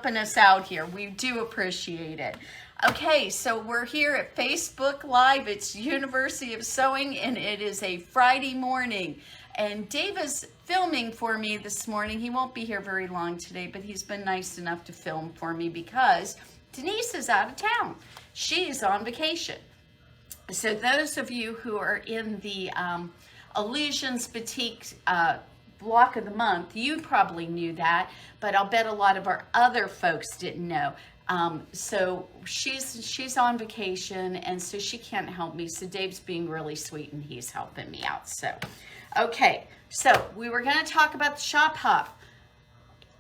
helping us out here. We do appreciate it. Okay, so we're here at Facebook Live. It's University of Sewing, and it is a Friday morning. And Dave is filming for me this morning. He won't be here very long today, but he's been nice enough to film for me because Denise is out of town. She's on vacation. So those of you who are in the Illusions Boutique block of the month, you probably knew that, but I'll bet a lot of our other folks didn't know. So she's on vacation, and so she can't help me. So Dave's being really sweet, and he's helping me out. So, okay. So we were going to talk about the shop hop.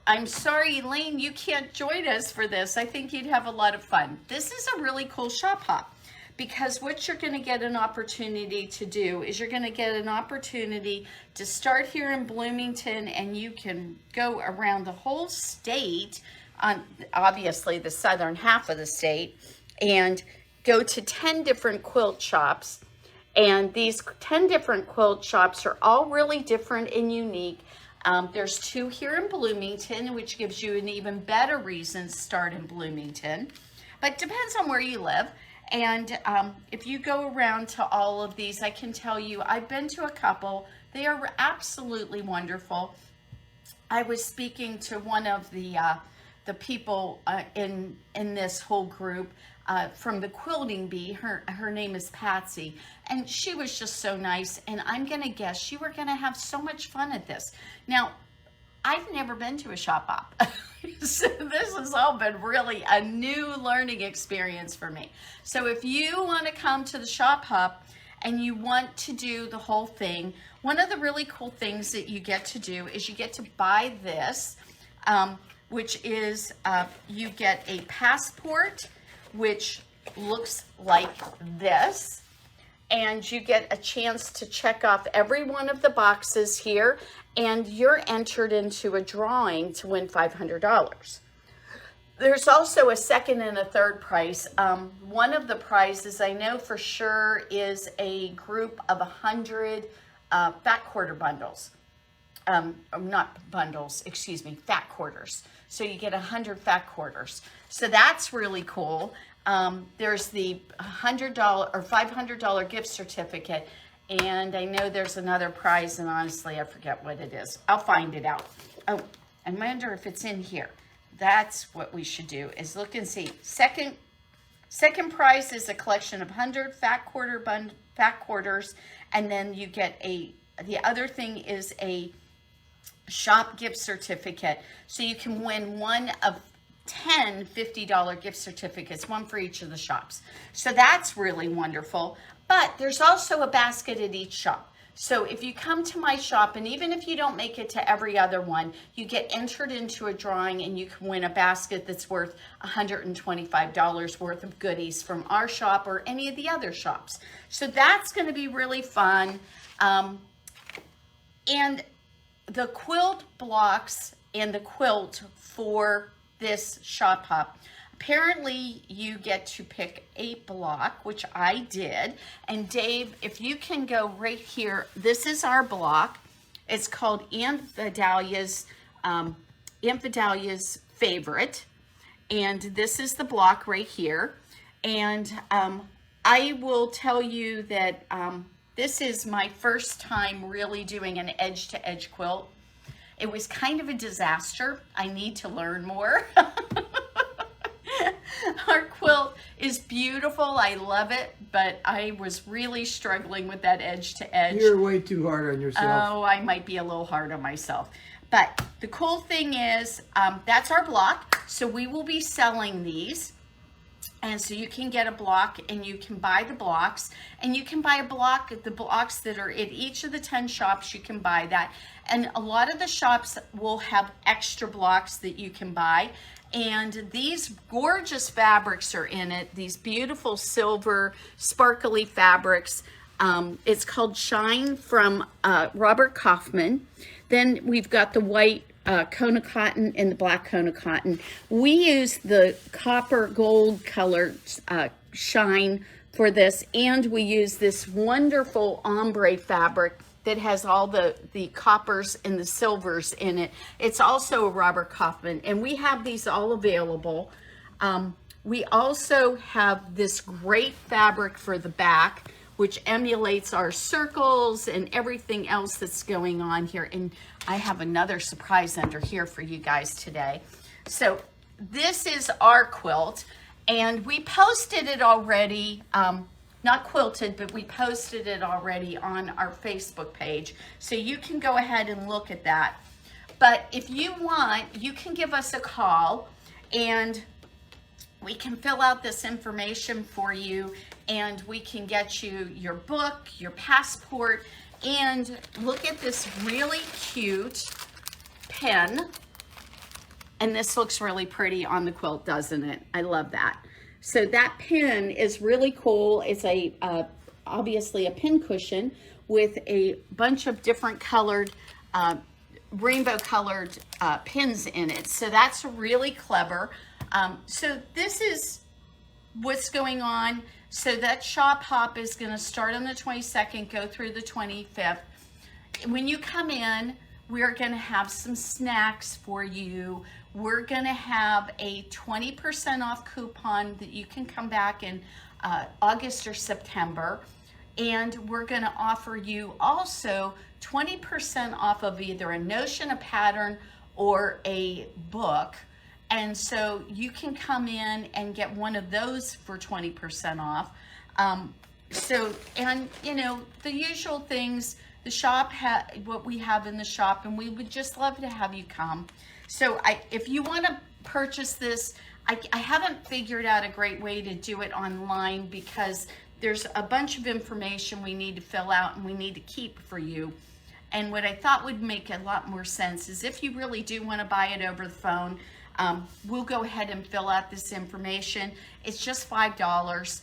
I'm sorry, Elaine, you can't join us for this. I think you'd have a lot of fun. This is a really cool shop hop because what you're going to get an opportunity to do is you're going to get an opportunity to start here in Bloomington, and you can go around the whole state, on obviously the southern half of the state, and go to 10 different quilt shops. And these 10 different quilt shops are all really different and unique. There's 2 here in Bloomington, which gives you an even better reason to start in Bloomington. But depends on where you live. And if you go around to all of these, I can tell you, I've been to a couple. They are absolutely wonderful. I was speaking to one of the people in this whole group from the Quilting Bee. Her name is Patsy, and she was just so nice, and I'm gonna guess you were gonna have so much fun at this. Now, I've never been to a shop hop, so this has all been really a new learning experience for me. So if you want to come to the shop hop and you want to do the whole thing, one of the really cool things that you get to do is you get to buy this, which is you get a passport, which looks like this, and you get a chance to check off every one of the boxes here, and you're entered into a drawing to win $500. There's also a second and a third prize. One of the prizes I know for sure is a group of 100 fat quarter bundles. Not bundles, excuse me, fat quarters. So you get 100 fat quarters. So that's really cool. There's the $100 or $500 gift certificate. And I know there's another prize, and honestly, I forget what it is. I'll find it out. Oh, I wonder if it's in here. That's what we should do, is look and see. Second prize is a collection of 100 fat quarters, and then you get the other thing is a shop gift certificate. So you can win one of 10 $50 gift certificates, one for each of the shops. So that's really wonderful. But there's also a basket at each shop. So if you come to my shop, and even if you don't make it to every other one, you get entered into a drawing, and you can win a basket that's worth $125 worth of goodies from our shop or any of the other shops. So that's going to be really fun. And the quilt blocks and the quilt for this shop hop, apparently you get to pick a block, which I did. And Dave, if you can go right here, this is our block. It's called Aunt Vidalia's Favorite. And this is the block right here. And I will tell you that this is my first time really doing an edge-to-edge quilt. It was kind of a disaster. I need to learn more. Our quilt is beautiful. I love it, but I was really struggling with that edge to edge. You're way too hard on yourself. Oh, I might be a little hard on myself. But the cool thing is, that's our block. So we will be selling these. And so you can get a block, and you can buy the blocks, and you can buy a block, the blocks that are at each of the 10 shops, you can buy that. And a lot of the shops will have extra blocks that you can buy. And these gorgeous fabrics are in it, these beautiful silver sparkly fabrics. It's called Shine from Robert Kaufman. Then we've got the white Kona cotton and the black Kona cotton. We use the copper gold colored Shine for this, and we use this wonderful ombre fabric that has all the coppers and the silvers in it. It's also a Robert Kaufman, and we have these all available. We also have this great fabric for the back, which emulates our circles and everything else that's going on here. And I have another surprise under here for you guys today. So this is our quilt, and we posted it already, not quilted, but we posted it already on our Facebook page. So you can go ahead and look at that. But if you want, you can give us a call and we can fill out this information for you, and we can get you your book, your passport, and look at this really cute pen. And this looks really pretty on the quilt, doesn't it? I love that. So that pen is really cool. It's a obviously a pin cushion with a bunch of different colored, rainbow colored pins in it. So that's really clever. So this is what's going on. So that shop hop is going to start on the 22nd, go through the 25th. When you come in, we're going to have some snacks for you. We're going to have a 20% off coupon that you can come back in August or September. And we're going to offer you also 20% off of either a notion, a pattern, or a book. And so you can come in and get one of those for 20% off. And you know, the usual things, the shop, what we have in the shop, and we would just love to have you come. So if you want to purchase this, I haven't figured out a great way to do it online because there's a bunch of information we need to fill out and we need to keep for you. And what I thought would make a lot more sense is if you really do want to buy it over the phone, we'll go ahead and fill out this information. It's just $5.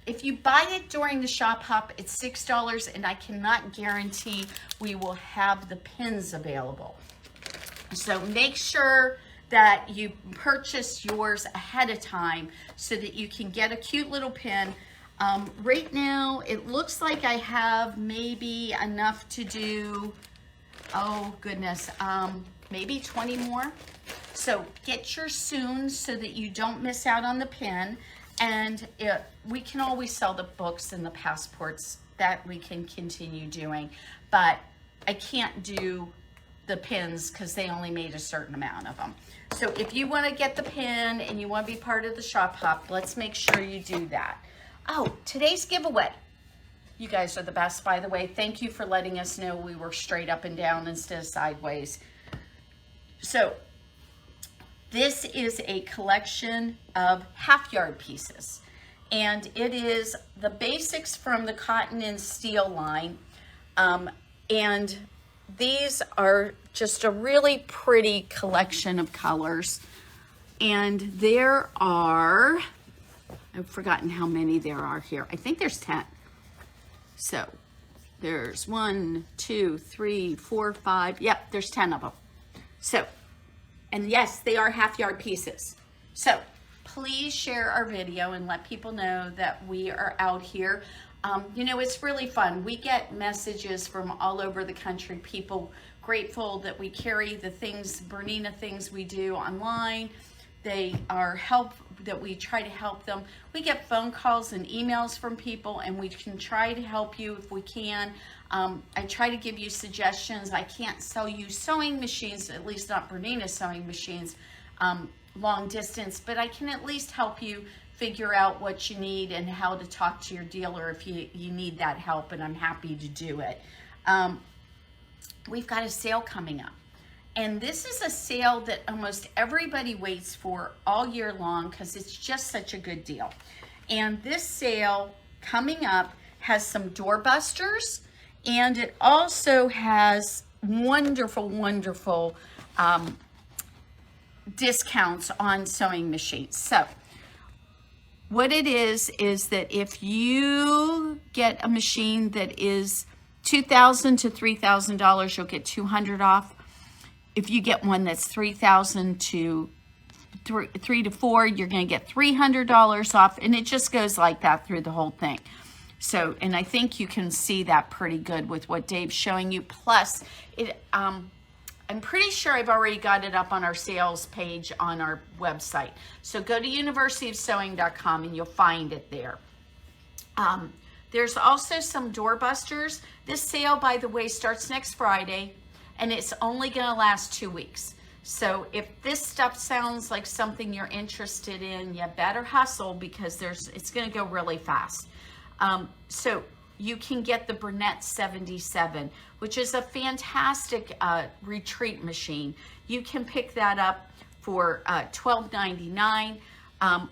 If you buy it during the shop hop, it's $6, and I cannot guarantee we will have the pins available. So make sure that you purchase yours ahead of time so that you can get a cute little pin. Right now, it looks like I have maybe enough to do, oh goodness, maybe 20 more. So get yours soon so that you don't miss out on the pin. And we can always sell the books and the passports, that we can continue doing. But I can't do the pins because they only made a certain amount of them. So if you want to get the pin and you want to be part of the shop hop, let's make sure you do that. Oh, today's giveaway. You guys are the best, by the way. Thank you for letting us know we were straight up and down instead of sideways. So this is a collection of half-yard pieces, and it is the basics from the Cotton+Steel line, and these are just a really pretty collection of colors, and there are, I've forgotten how many there are here. I think there's 10. So there's 1, 2, 3, 4, 5. Yep, there's 10 of them. So, and yes, they are half-yard pieces. So please share our video and let people know that we are out here. You know, it's really fun. We get messages from all over the country, people grateful that we carry the things, Bernina things we do online. They are that we try to help them. We get phone calls and emails from people, and we can try to help you if we can. I try to give you suggestions. I can't sell you sewing machines, at least not Bernina sewing machines, long distance, but I can at least help you figure out what you need and how to talk to your dealer if you need that help, and I'm happy to do it. We've got a sale coming up. And this is a sale that almost everybody waits for all year long because it's just such a good deal. And this sale coming up has some doorbusters, and it also has wonderful, wonderful discounts on sewing machines. So what it is that if you get a machine that is $2,000 to $3,000, you'll get $200 off. If you get one that's $3,000 to $3,000 to $4,000, you're going to get $300 off, and it just goes like that through the whole thing. So, and I think you can see that pretty good with what Dave's showing you. Plus, I'm pretty sure I've already got it up on our sales page on our website. So go to universityofsewing.com and you'll find it there. There's also some doorbusters. This sale, by the way, starts next Friday, and it's only going to last 2 weeks. So if this stuff sounds like something you're interested in, you better hustle, because it's going to go really fast. So you can get the Bernette 77, which is a fantastic retreat machine. You can pick that up for $12.99.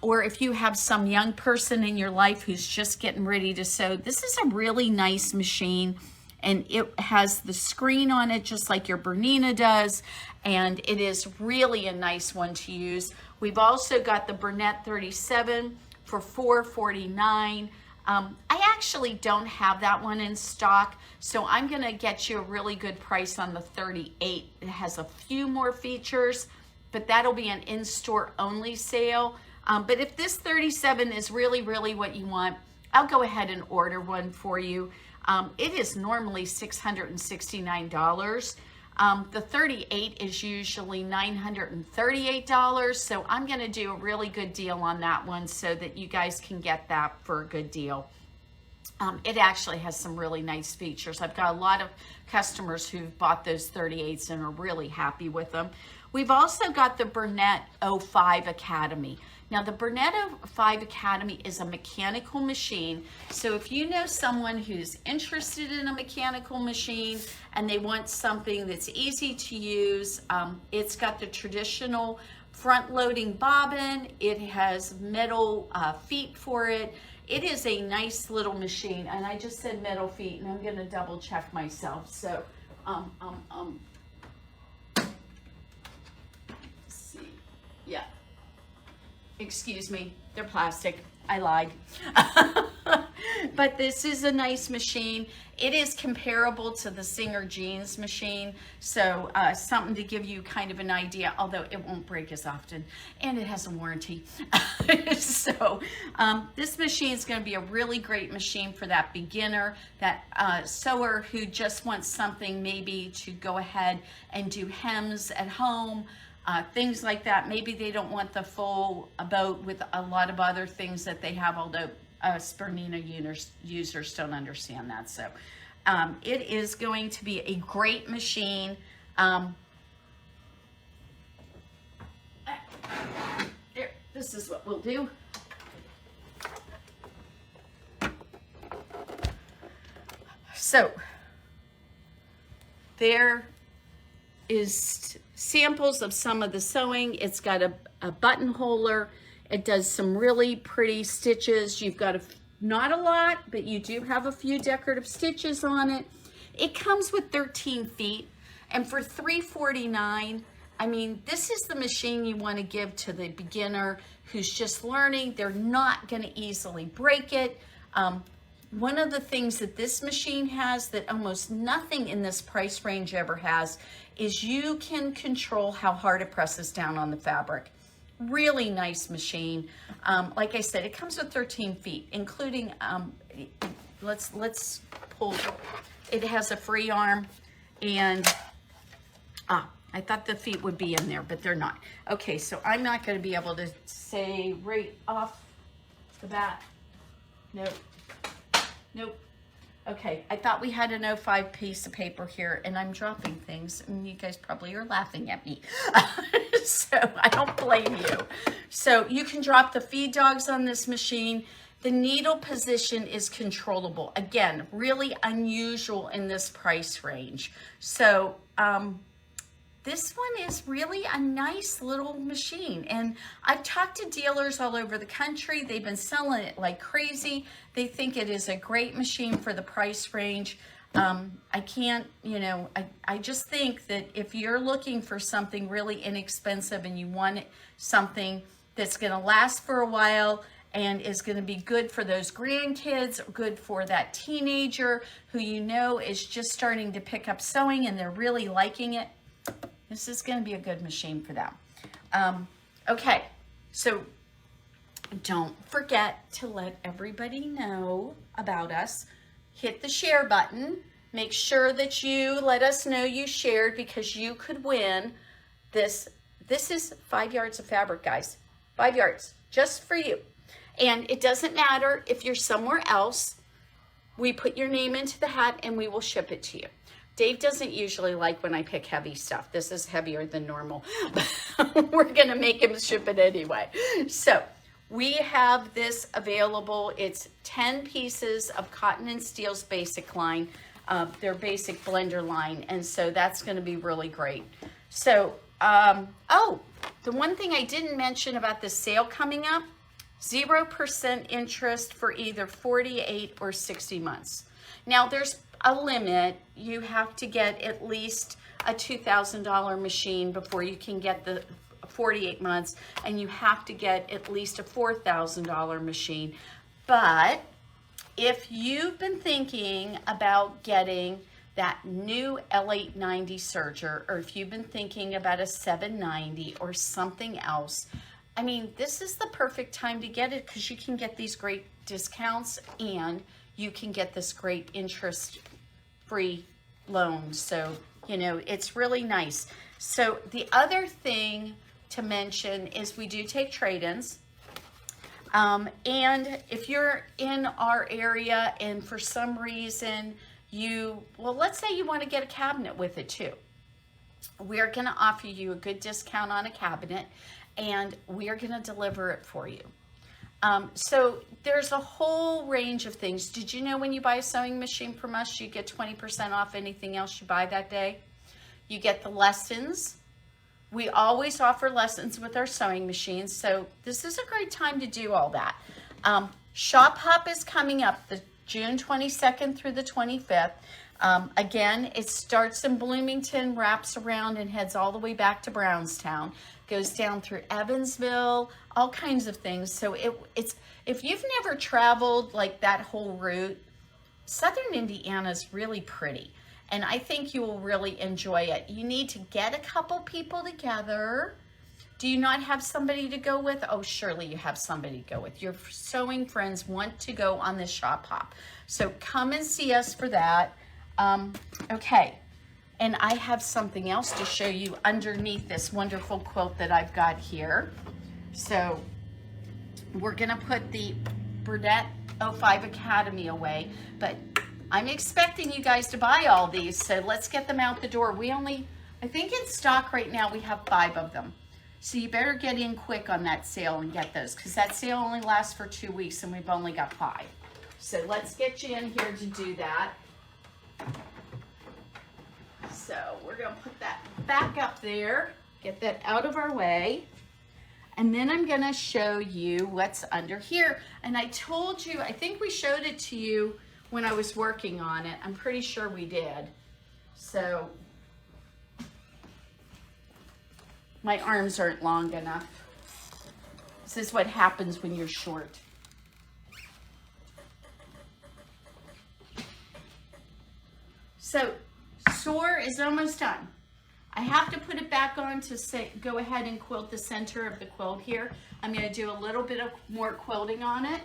Or if you have some young person in your life who's just getting ready to sew, this is a really nice machine, and it has the screen on it just like your Bernina does, and it is really a nice one to use. We've also got the Bernette 37 for $4.49. I actually don't have that one in stock, so I'm gonna get you a really good price on the 38. It has a few more features, but that'll be an in-store only sale. But if this 37 is really, really what you want, I'll go ahead and order one for you. It is normally $669. The 38 is usually $938, so I'm gonna do a really good deal on that one so that you guys can get that for a good deal. It actually has some really nice features. I've got a lot of customers who've bought those 38s and are really happy with them. We've also got the Bernette 05 Academy. Now, the Bernette 05 Academy is a mechanical machine. So if you know someone who's interested in a mechanical machine and they want something that's easy to use, it's got the traditional front-loading bobbin. It has metal feet for it. It is a nice little machine. And I just said metal feet, and I'm going to double check myself. So, let's see. Yeah. Excuse me, they're plastic. I lied. But this is a nice machine. It is comparable to the Singer Jeans machine, so something to give you kind of an idea, although it won't break as often, and it has a warranty. So this machine is going to be a really great machine for that beginner, that sewer who just wants something maybe to go ahead and do hems at home. Things like that. Maybe they don't want the full boat with a lot of other things that they have, although us Bernina users don't understand that. So it is going to be a great machine. Here, this is what we'll do. So there is samples of some of the sewing. It's got a buttonholer. It does some really pretty stitches. You've got not a lot, but you do have a few decorative stitches on it. It comes with 13 feet, and for $349, I mean, this is the machine you want to give to the beginner who's just learning. They're not going to easily break it. One of the things that this machine has that almost nothing in this price range ever has is you can control how hard it presses down on the fabric. Really nice machine. Like I said, it comes with 13 feet, including, let's pull, it has a free arm, and, I thought the feet would be in there, but they're not. Okay, so I'm not going to be able to say right off the bat. Nope. Nope. Okay, I thought we had an 05 piece of paper here, and I'm dropping things, and you guys probably are laughing at me. So I don't blame you. So you can drop the feed dogs on this machine. The needle position is controllable. Again, really unusual in this price range. So this one is really a nice little machine, and I've talked to dealers all over the country. They've been selling it like crazy. They think it is a great machine for the price range. I can't, I just think that if you're looking for something really inexpensive and you want something that's going to last for a while and is going to be good for those grandkids, good for that teenager who is just starting to pick up sewing and they're really liking it, this is going to be a good machine for them. Okay, so don't forget to let everybody know about us. Hit the share button. Make sure that you let us know you shared, because you could win this. This is 5 yards of fabric, guys. 5 yards, just for you. And it doesn't matter if you're somewhere else. We put your name into the hat and we will ship it to you. Dave doesn't usually like when I pick heavy stuff. This is heavier than normal. We're gonna make him ship it anyway. So we have this available. It's 10 pieces of Cotton+Steel's basic line, their basic blender line. And so that's gonna be really great. So, oh, the one thing I didn't mention about the sale coming up, 0% interest for either 48 or 60 months. Now there's a limit. You have to get at least a $2,000 machine before you can get the 48 months, and you have to get at least a $4,000 machine. But if you've been thinking about getting that new L890 serger, or if you've been thinking about a 790 or something else, I mean, this is the perfect time to get it, because you can get these great discounts and you can get this great interest-free loan. So, you know, it's really nice. So the other thing to mention is we do take trade-ins. And if you're in our area and for some reason well, let's say you want to get a cabinet with it too. We're going to offer you a good discount on a cabinet, and we are going to deliver it for you. So there's a whole range of things. Did you know when you buy a sewing machine from us, you get 20% off anything else you buy that day? You get the lessons. We always offer lessons with our sewing machines, so this is a great time to do all that. Shop Hop is coming up the June 22nd through the 25th. Again, it starts in Bloomington, wraps around and heads all the way back to Brownstown, goes down through Evansville, all kinds of things. So it's if you've never traveled like that whole route, Southern Indiana is really pretty, and I think you will really enjoy it. You need to get a couple people together. Do you not have somebody to go with? Oh, surely you have somebody to go with. Your sewing friends want to go on this shop hop. So come and see us for that. Okay, and I have something else to show you underneath this wonderful quilt that I've got here. So we're gonna put the Bernette 05 Academy away, but I'm expecting you guys to buy all these, so let's get them out the door. I think in stock right now we have 5 of them. So you better get in quick on that sale and get those, because that sale only lasts for 2 weeks and we've only got 5. So let's get you in here to do that. So we're gonna put that back up there, get that out of our way. And then I'm gonna show you what's under here. And I told you, I think we showed it to you when I was working on it. I'm pretty sure we did. So my arms aren't long enough. This is what happens when you're short. So Soar is almost done. I have to put it back on to go ahead and quilt the center of the quilt here. I'm going to do a little bit of more quilting on it.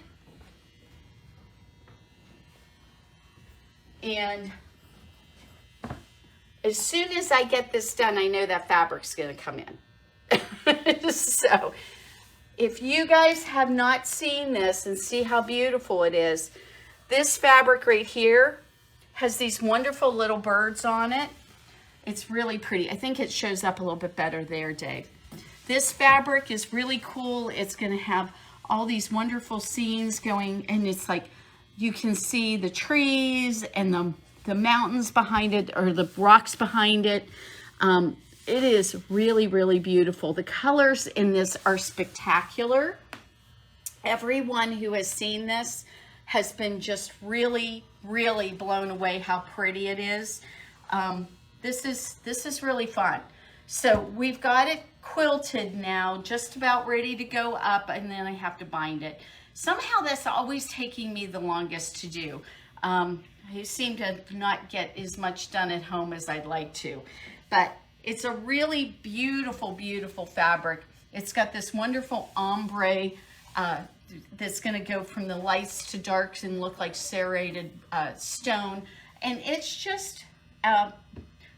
And as soon as I get this done, I know that fabric's going to come in. So if you guys have not seen this and see how beautiful it is, this fabric right here has these wonderful little birds on it. It's really pretty. I think it shows up a little bit better there, Dave. This fabric is really cool. It's going to have all these wonderful scenes going, and it's like you can see the trees and the mountains behind it, or the rocks behind it. It is really, really beautiful. The colors in this are spectacular. Everyone who has seen this has been just really, really blown away how pretty it is. This is really fun. So we've got it quilted now, just about ready to go up, and then I have to bind it. Somehow that's always taking me the longest to do. I seem to not get as much done at home as I'd like to, but it's a really beautiful, beautiful fabric. It's got this wonderful ombre that's going to go from the lights to darks and look like serrated stone. And it's just,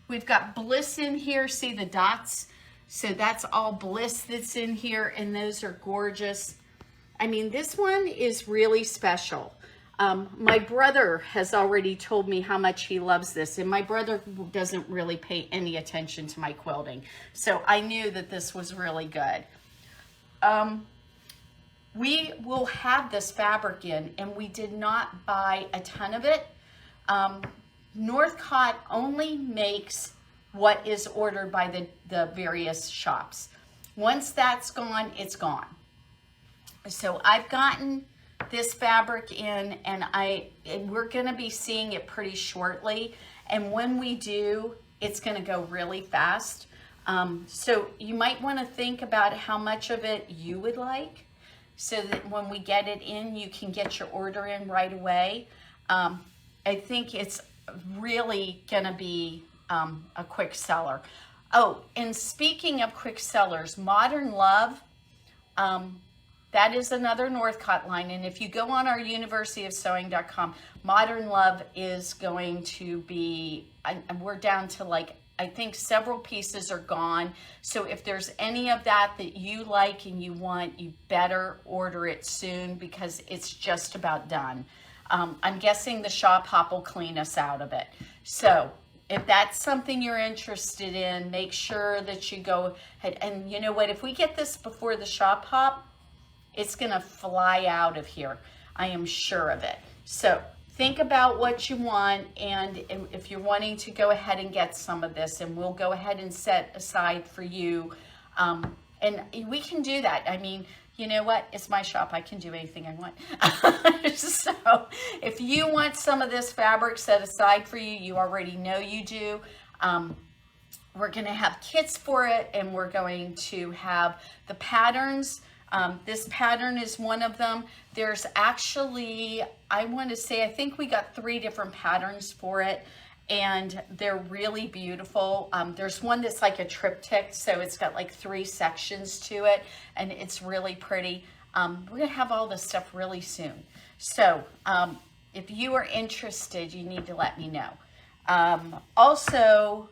we've got bliss in here. See the dots? So that's all bliss that's in here, and those are gorgeous. I mean, this one is really special. My brother has already told me how much he loves this, and my brother doesn't really pay any attention to my quilting. So I knew that this was really good. We will have this fabric in, and we did not buy a ton of it. Northcott only makes what is ordered by the various shops. Once that's gone, it's gone. So I've gotten this fabric in, and we're gonna be seeing it pretty shortly. And when we do, it's gonna go really fast. So you might wanna think about how much of it you would like, so that when we get it in, you can get your order in right away. I think it's really gonna be a quick seller. Oh, and speaking of quick sellers, Modern Love, that is another Northcott line. And if you go on our universityofsewing.com, Modern Love is going to be, we're down to like, I think several pieces are gone. So if there's any of that you like and you want, you better order it soon, because it's just about done. I'm guessing the shop hop will clean us out of it. So if that's something you're interested in, make sure that you go ahead. And you know what, if we get this before the shop hop, it's gonna fly out of here. I am sure of it. So think about what you want, and if you're wanting to go ahead and get some of this, and we'll go ahead and set aside for you. And we can do that. I mean, you know what? It's my shop. I can do anything I want. So if you want some of this fabric set aside for you, you already know you do. We're going to have kits for it, and we're going to have the patterns. This pattern is one of them. There's actually, I want to say, I think we got 3 different patterns for it, and they're really beautiful. There's one that's like a triptych, so it's got like 3 sections to it, and it's really pretty. We're gonna have all this stuff really soon. So if you are interested, you need to let me know. Also,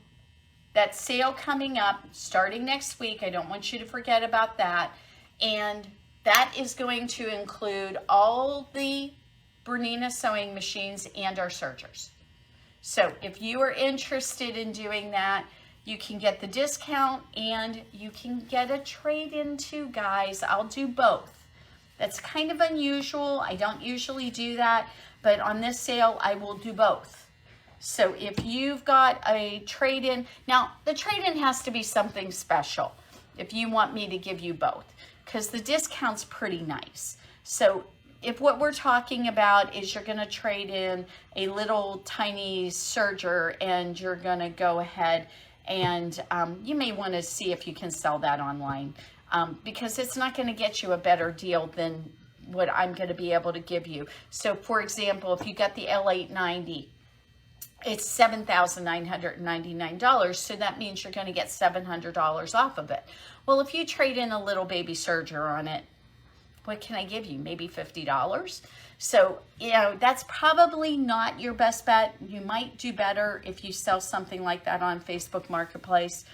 that sale coming up starting next week, I don't want you to forget about that. And that is going to include all the Bernina sewing machines and our sergers. So if you are interested in doing that, you can get the discount and you can get a trade-in too, guys. I'll do both. That's kind of unusual. I don't usually do that, but on this sale, I will do both. So if you've got a trade-in, now the trade-in has to be something special if you want me to give you both, because the discount's pretty nice. So if what we're talking about is you're gonna trade in a little tiny serger, and you're gonna go ahead and you may wanna see if you can sell that online, because it's not gonna get you a better deal than what I'm gonna be able to give you. So for example, if you got the L890, it's $7,999, so that means you're gonna get $700 off of it. Well, if you trade in a little baby serger on it, what can I give you? Maybe $50. So, you know, that's probably not your best bet. You might do better if you sell something like that on Facebook Marketplace.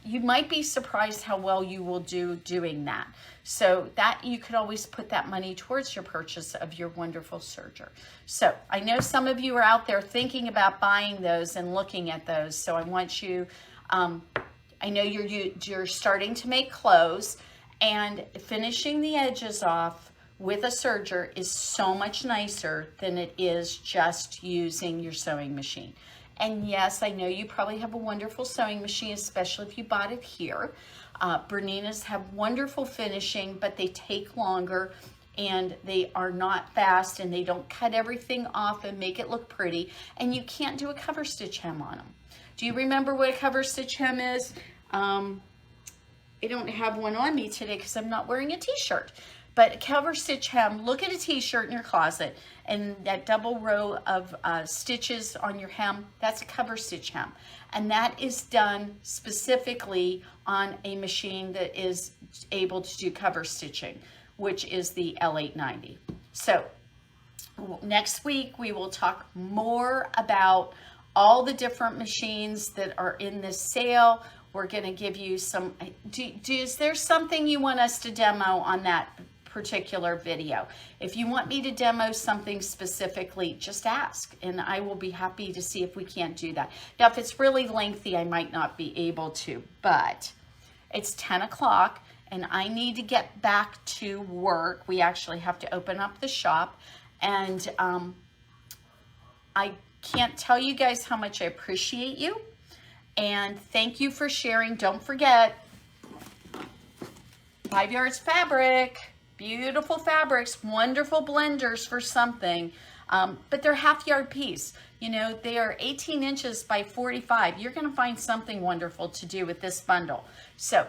You might be surprised how well you will do doing that. So that you could always put that money towards your purchase of your wonderful serger. So I know some of you are out there thinking about buying those and looking at those. So I want you, I know you're starting to make clothes, and finishing the edges off with a serger is so much nicer than it is just using your sewing machine. And yes, I know you probably have a wonderful sewing machine, especially if you bought it here. Berninas have wonderful finishing, but they take longer, and they are not fast, and they don't cut everything off and make it look pretty, and you can't do a cover stitch hem on them. Do you remember what a cover stitch hem is? I don't have one on me today because I'm not wearing a t-shirt. But a cover stitch hem, look at a t-shirt in your closet, and that double row of stitches on your hem, that's a cover stitch hem. And that is done specifically on a machine that is able to do cover stitching. which is the L890. So next week we will talk more about all the different machines that are in this sale. We're going to give you some, is there something you want us to demo on that particular video? If you want me to demo something specifically, just ask and I will be happy to see if we can't do that. Now, if it's really lengthy, I might not be able to, but it's 10 o'clock and I need to get back to work. We actually have to open up the shop, and I can't tell you guys how much I appreciate you, and thank you for sharing. Don't forget, 5 yards fabric, beautiful fabrics, wonderful blenders for something, but they're half-yard piece. You know, they are 18 inches by 45. You're gonna find something wonderful to do with this bundle. So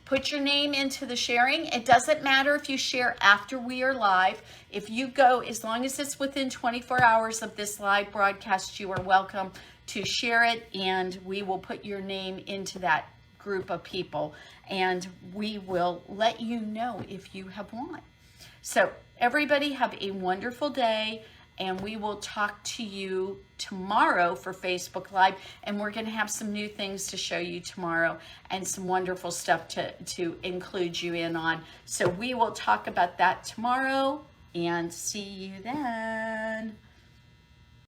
put your name into the sharing. It doesn't matter if you share after we are live. If you go, as long as it's within 24 hours of this live broadcast, you are welcome to share it, and we will put your name into that group of people, and we will let you know if you have won. So everybody have a wonderful day, and we will talk to you tomorrow for Facebook Live, and we're going to have some new things to show you tomorrow and some wonderful stuff to include you in on. So we will talk about that tomorrow, and see you then.